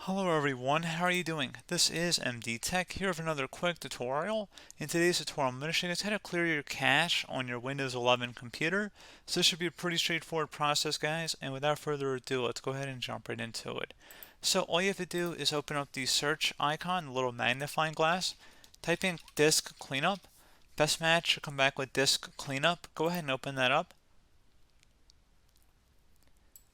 Hello everyone, how are you doing? This is MD Tech here with another quick tutorial. In today's tutorial, I'm going to show you guys how to clear your cache on your Windows 11 computer. So this should be a pretty straightforward process, guys, and without further ado, let's go ahead and jump right into it. So all you have to do is open up the search icon, the little magnifying glass, type in disk cleanup. Best match should come back with disk cleanup. Go ahead and open that up.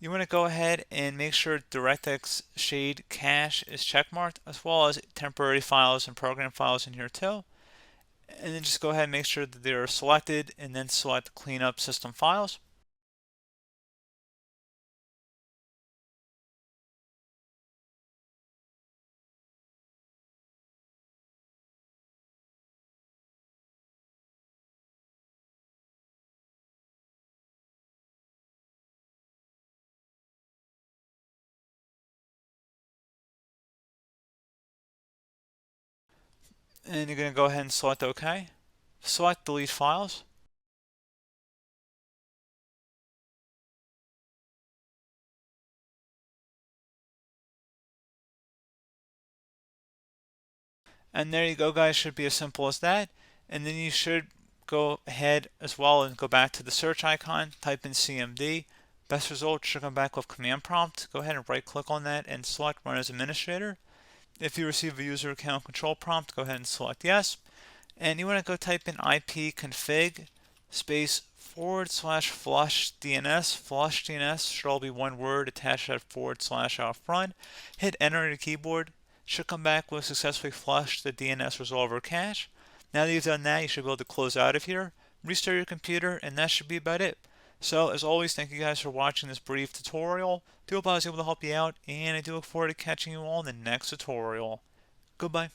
You want to go ahead and make sure DirectX shade cache is checkmarked, as well as temporary files and program files in here too. And then just go ahead and make sure that they're selected, and then select cleanup system files. And you're going to go ahead and select OK. Select delete files. And there you go, guys. Should be as simple as that. And then you should go ahead as well and go back to the search icon, type in CMD. Best result should come back with command prompt. Go ahead and right click on that and select run as administrator. If you receive a user account control prompt, go ahead and select yes. And you want to go type in ipconfig space /flush DNS. Flush DNS should all be one word attached to that / out front. Hit enter on your keyboard. Should come back with successfully flushed the DNS resolver cache. Now that you've done that, you should be able to close out of here, restart your computer, and that should be about it. So as always, thank you guys for watching this brief tutorial. I do hope I was able to help you out, and I do look forward to catching you all in the next tutorial. Goodbye.